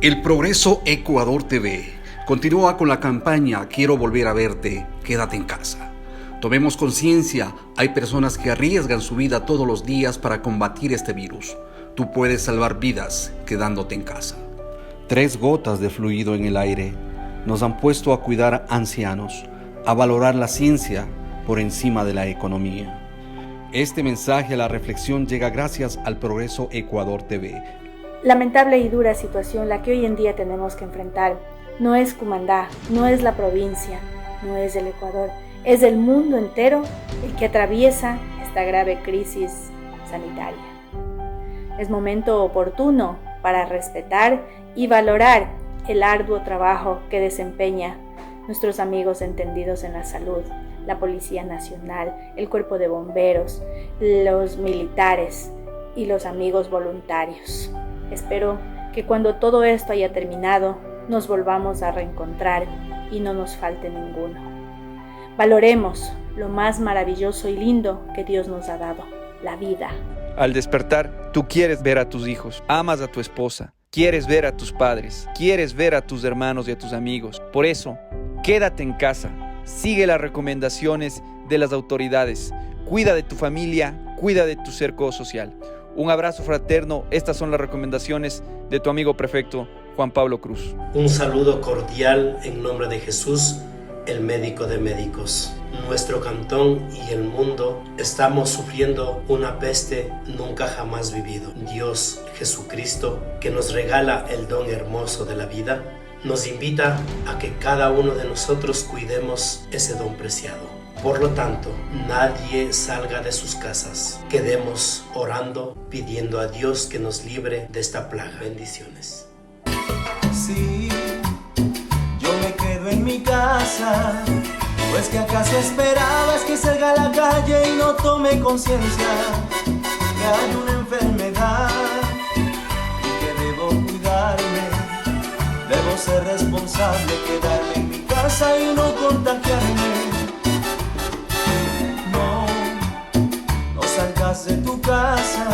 El Progreso Ecuador TV continúa con la campaña Quiero volver a verte, quédate en casa. Tomemos conciencia, hay personas que arriesgan su vida todos los días para combatir este virus. Tú puedes salvar vidas quedándote en casa. 3 gotas de fluido en el aire nos han puesto a cuidar ancianos, a valorar la ciencia por encima de la economía. Este mensaje a la reflexión llega gracias al Progreso Ecuador TV. Lamentable y dura situación la que hoy en día tenemos que enfrentar. No es Cumandá, no es la provincia, no es el Ecuador, es el mundo entero el que atraviesa esta grave crisis sanitaria. Es momento oportuno para respetar y valorar el arduo trabajo que desempeña nuestros amigos entendidos en la salud, la Policía Nacional, el Cuerpo de Bomberos, los militares y los amigos voluntarios. Espero que cuando todo esto haya terminado, nos volvamos a reencontrar y no nos falte ninguno. Valoremos lo más maravilloso y lindo que Dios nos ha dado, la vida. Al despertar, tú quieres ver a tus hijos, amas a tu esposa, quieres ver a tus padres, quieres ver a tus hermanos y a tus amigos. Por eso, quédate en casa, sigue las recomendaciones de las autoridades, cuida de tu familia, cuida de tu cerco social. Un abrazo fraterno, estas son las recomendaciones de tu amigo prefecto Juan Pablo Cruz. Un saludo cordial en nombre de Jesús, el médico de médicos. Nuestro cantón y el mundo estamos sufriendo una peste nunca jamás vivido. Dios Jesucristo, que nos regala el don hermoso de la vida, nos invita a que cada uno de nosotros cuidemos ese don preciado. Por lo tanto, nadie salga de sus casas. Quedemos orando, pidiendo a Dios que nos libre de esta plaga. Bendiciones. Sí, yo me quedo en mi casa, pues que acaso esperabas que salga a la calle y no tome conciencia que hay una enfermedad y que debo cuidarme, debo ser responsable, quedarme en mi casa y no contagiarme. No salgas de tu casa,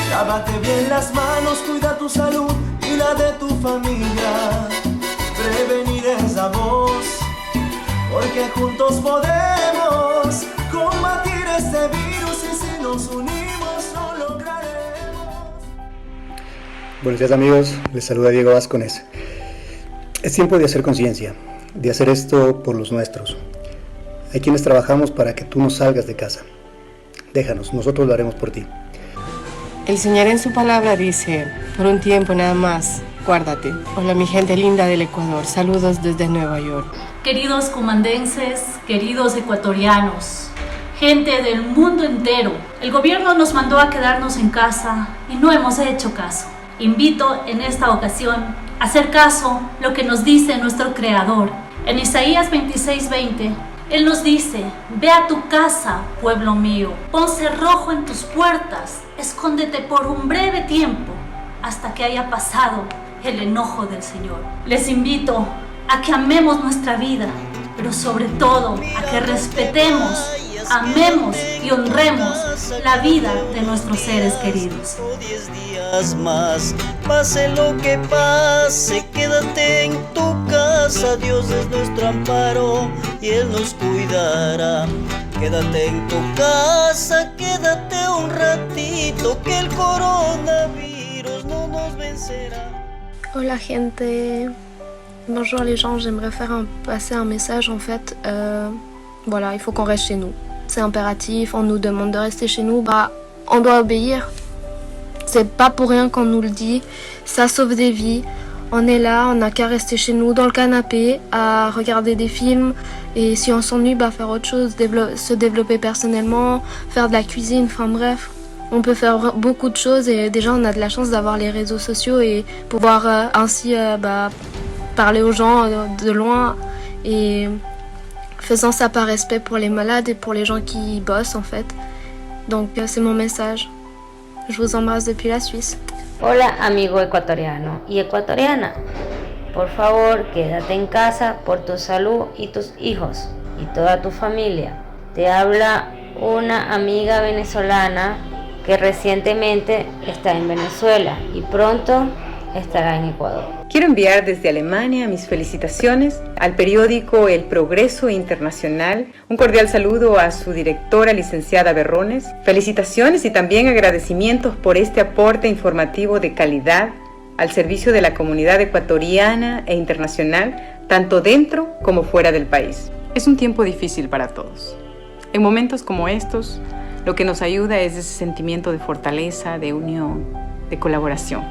lávate bien las manos, cuida tu salud y la de tu familia. Prevenir es la voz, porque juntos podemos combatir este virus y si nos unimos lo lograremos. Buenos días amigos, les saluda Diego Vascones. Es tiempo de hacer conciencia, de hacer esto por los nuestros. Hay quienes trabajamos para que tú no salgas de casa. Déjanos, nosotros lo haremos por ti. El Señor en su palabra dice, por un tiempo nada más, guárdate. Hola mi gente linda del Ecuador, saludos desde Nueva York. Queridos comandenses, queridos ecuatorianos, gente del mundo entero, el gobierno nos mandó a quedarnos en casa y no hemos hecho caso. Invito en esta ocasión a hacer caso lo que nos dice nuestro Creador. En Isaías 26:20, Él nos dice, ve a tu casa, pueblo mío, pon cerrojo en tus puertas, escóndete por un breve tiempo hasta que haya pasado el enojo del Señor. Les invito a que amemos nuestra vida, pero sobre todo a que respetemos, amemos y honremos la vida de nuestros seres queridos. 10 días más, pase lo que pase, quédate en tu casa, Dios es nuestro amparo y Él nos cuidará. Quédate en tu casa, quédate un ratito, que el coronavirus no nos vencerá. Hola gente, bonjour les gens, j'aimerais passer un message en fait, voilà, il faut qu'on reste chez nous. C'est impératif, on nous demande de rester chez nous, on doit obéir. C'est pas pour rien qu'on nous le dit, ça sauve des vies. On est là, on n'a qu'à rester chez nous dans le canapé, à regarder des films et si on s'ennuie, faire autre chose, se développer personnellement, faire de la cuisine, enfin bref. On peut faire beaucoup de choses et déjà on a de la chance d'avoir les réseaux sociaux et pouvoir ainsi parler aux gens de loin et faisant ça par respect pour les malades et pour les gens qui bossent en fait. Donc c'est mon message. Je vous embrasse depuis la Suisse. Hola amigo ecuatoriano y ecuatoriana, por favor quédate en casa por tu salud y tus hijos y toda tu familia. Te habla una amiga venezolana que recientemente está en Venezuela y pronto estará en Ecuador. Quiero enviar desde Alemania mis felicitaciones al periódico El Progreso Internacional, un cordial saludo a su directora, licenciada Berrones, felicitaciones y también agradecimientos por este aporte informativo de calidad al servicio de la comunidad ecuatoriana e internacional, tanto dentro como fuera del país. Es un tiempo difícil para todos. En momentos como estos, lo que nos ayuda es ese sentimiento de fortaleza, de unión, de colaboración.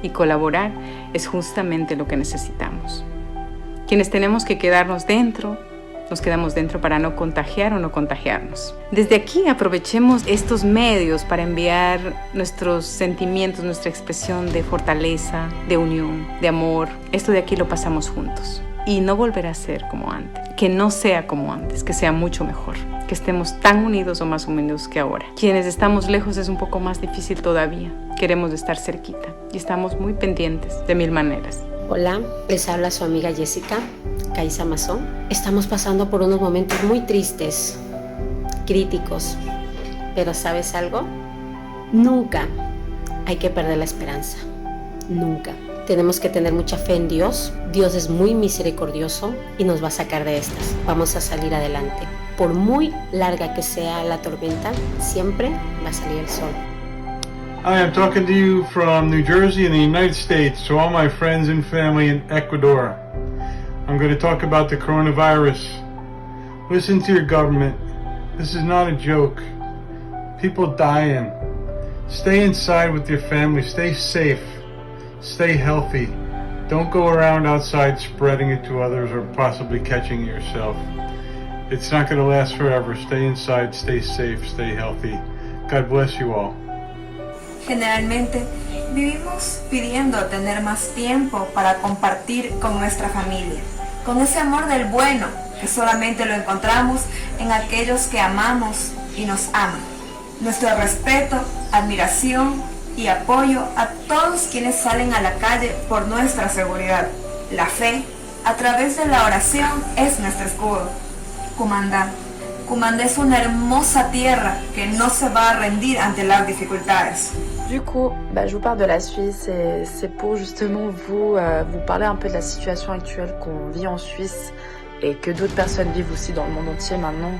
Y colaborar es justamente lo que necesitamos. Quienes tenemos que quedarnos dentro, nos quedamos dentro para no contagiar o no contagiarnos. Desde aquí aprovechemos estos medios para enviar nuestros sentimientos, nuestra expresión de fortaleza, de unión, de amor. Esto de aquí lo pasamos juntos. Y no volverá a ser como antes. Que no sea como antes, que sea mucho mejor. Que estemos tan unidos o más unidos que ahora. Quienes estamos lejos es un poco más difícil todavía. Queremos estar cerquita y estamos muy pendientes de mil maneras. Hola, les habla su amiga Jessica, Caiza Mazón. Estamos pasando por unos momentos muy tristes, críticos. Pero ¿sabes algo? Nunca hay que perder la esperanza. Nunca. Tenemos que tener mucha fe en Dios. Dios es muy misericordioso y nos va a sacar de estas. Vamos a salir adelante. Por muy larga que sea la tormenta, siempre va a salir el sol. Hi, I'm talking to you from New Jersey in the United States, to all my friends and family in Ecuador. I'm going to talk about the coronavirus. Listen to your government. This is not a joke. People dying. Stay inside with your family. Stay safe. Stay healthy. Don't go around outside spreading it to others or possibly catching it yourself. It's not going to last forever. Stay inside, stay safe, stay healthy. God bless you all. Generalmente vivimos pidiendo tener más tiempo para compartir con nuestra familia, con ese amor del bueno que solamente lo encontramos en aquellos que amamos y nos aman. Nuestro respeto, admiración y apoyo a todos quienes salen a la calle por nuestra seguridad. La fe, a través de la oración, es nuestro escudo. Cumandá. Cumandá es una hermosa tierra que no se va a rendir ante las dificultades. Du coup, je vous parle de la Suisse et c'est pour justement vous parler un peu de la situation actuelle qu'on vit en Suisse et que d'autres personnes vivent aussi dans le monde entier maintenant,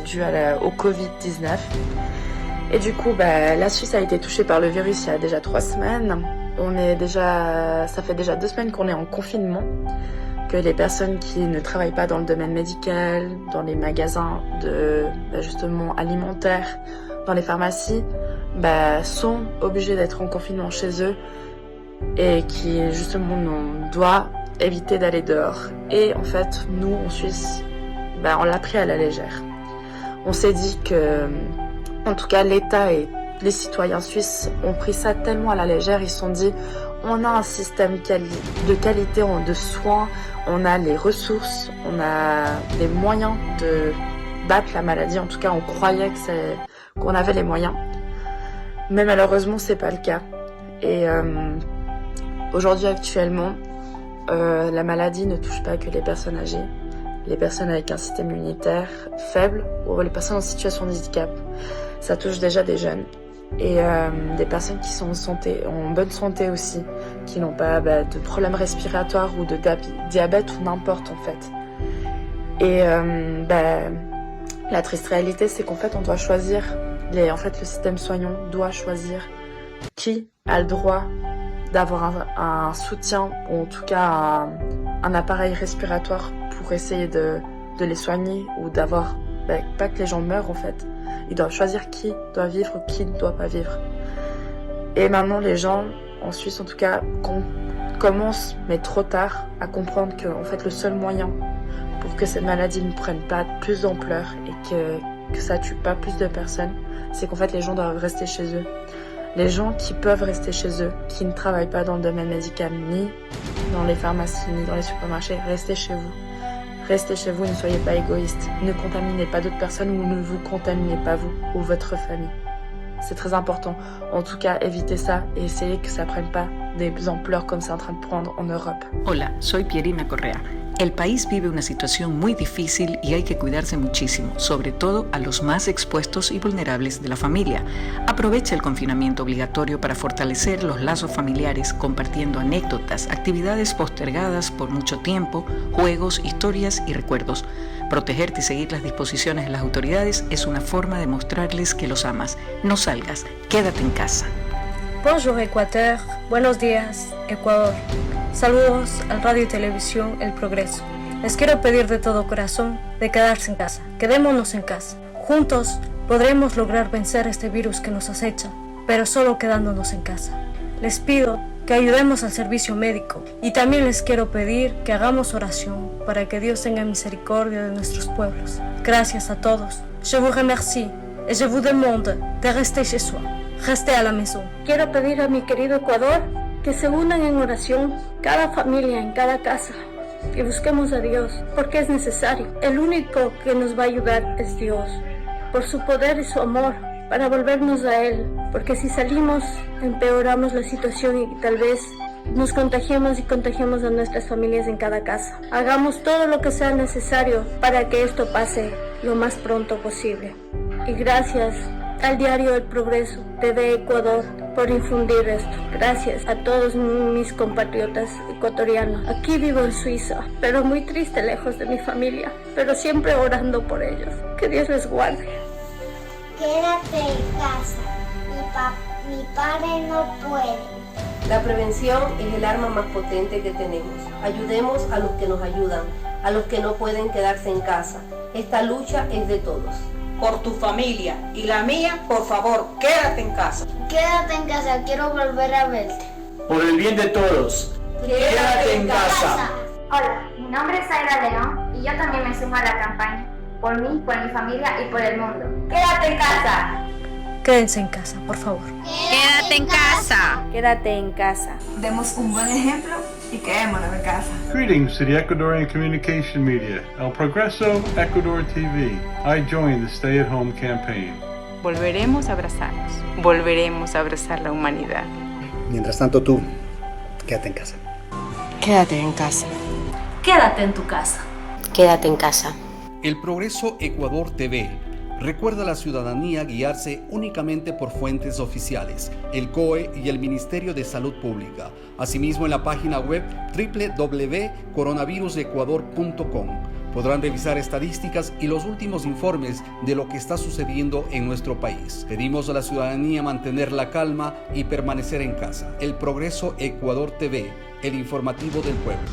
dû au Covid-19. Et du coup, la Suisse a été touchée par le virus il y a déjà 3 semaines. Ça fait déjà 2 semaines qu'on est en confinement, que les personnes qui ne travaillent pas dans le domaine médical, dans les magasins justement alimentaires, dans les pharmacies, sont obligés d'être en confinement chez eux et qui justement on doit éviter d'aller dehors. Et en fait, nous en Suisse, on l'a pris à la légère. On s'est dit que, en tout cas, l'État et les citoyens suisses ont pris ça tellement à la légère, ils se sont dit, on a un système de qualité, de soins, on a les ressources, on a les moyens de battre la maladie. En tout cas, on croyait qu'on avait les moyens. Mais malheureusement, c'est pas le cas. Et aujourd'hui, actuellement, la maladie ne touche pas que les personnes âgées, les personnes avec un système immunitaire faible ou les personnes en situation de handicap. Ça touche déjà des jeunes et des personnes qui sont en bonne santé aussi, qui n'ont pas de problèmes respiratoires ou de diabète ou n'importe en fait. Et la triste réalité, c'est qu'en fait, on doit choisir. Le système soignant doit choisir qui a le droit d'avoir un soutien, ou en tout cas un appareil respiratoire pour essayer de les soigner ou d'avoir, pas que les gens meurent en fait. Ils doivent choisir qui doit vivre, qui ne doit pas vivre. Et maintenant les gens, en Suisse en tout cas, commencent, mais trop tard, à comprendre que en fait, le seul moyen pour que cette maladie ne prenne pas plus d'ampleur et que ça tue pas plus de personnes, c'est qu'en fait les gens doivent rester chez eux. Les gens qui peuvent rester chez eux, qui ne travaillent pas dans le domaine médical, ni dans les pharmacies, ni dans les supermarchés, restez chez vous. Restez chez vous, ne soyez pas égoïstes. Ne contaminez pas d'autres personnes ou ne vous contaminez pas vous ou votre famille. C'est très important. En tout cas, évitez ça et essayez que ça prenne pas des ampleurs comme c'est en train de prendre en Europe. Hola, soy Pierina Correa. El país vive una situación muy difícil y hay que cuidarse muchísimo, sobre todo a los más expuestos y vulnerables de la familia. Aprovecha el confinamiento obligatorio para fortalecer los lazos familiares, compartiendo anécdotas, actividades postergadas por mucho tiempo, juegos, historias y recuerdos. Protegerte y seguir las disposiciones de las autoridades es una forma de mostrarles que los amas. No salgas, quédate en casa. Bonjour Ecuador, buenos días Ecuador. Saludos al radio y televisión El Progreso. Les quiero pedir de todo corazón de quedarse en casa. Quedémonos en casa. Juntos podremos lograr vencer este virus que nos acecha, pero solo quedándonos en casa. Les pido que ayudemos al servicio médico y también les quiero pedir que hagamos oración para que Dios tenga misericordia de nuestros pueblos. Gracias a todos. Je vous remercie et je vous demande de rester chez soi. Restez à la maison. Quiero pedir a mi querido Ecuador que se unan en oración, cada familia en cada casa, y busquemos a Dios, porque es necesario. El único que nos va a ayudar es Dios, por su poder y su amor, para volvernos a Él, porque si salimos, empeoramos la situación y tal vez nos contagiemos y contagiemos a nuestras familias en cada casa. Hagamos todo lo que sea necesario para que esto pase lo más pronto posible. Y gracias al diario El Progreso, TV Ecuador, por infundir esto. Gracias a todos mis compatriotas ecuatorianos. Aquí vivo en Suiza, pero muy triste lejos de mi familia, pero siempre orando por ellos. Que Dios les guarde. Quédate en casa. Mi padre no puede. La prevención es el arma más potente que tenemos. Ayudemos a los que nos ayudan, a los que no pueden quedarse en casa. Esta lucha es de todos. Por tu familia y la mía, por favor, quédate en casa. Quédate en casa, quiero volver a verte. Por el bien de todos, quédate en casa. Hola, mi nombre es Zaira León y yo también me sumo a la campaña. Por mí, por mi familia y por el mundo. ¡Quédate en casa! Quédense en casa, por favor. Quédate en casa. Quédate en casa. Demos un buen ejemplo y quedémonos en casa. Greetings to the Ecuadorian communication media, El Progreso Ecuador TV. I joined the Stay at Home campaign. Volveremos a abrazarnos, volveremos a abrazar la humanidad. Mientras tanto tú, quédate en casa. Quédate en casa. Quédate en tu casa. Quédate en casa. El Progreso Ecuador TV recuerda a la ciudadanía guiarse únicamente por fuentes oficiales, el COE y el Ministerio de Salud Pública. Asimismo, en la página web www.coronavirusecuador.com podrán revisar estadísticas y los últimos informes de lo que está sucediendo en nuestro país. Pedimos a la ciudadanía mantener la calma y permanecer en casa. El Progreso Ecuador TV, el informativo del pueblo.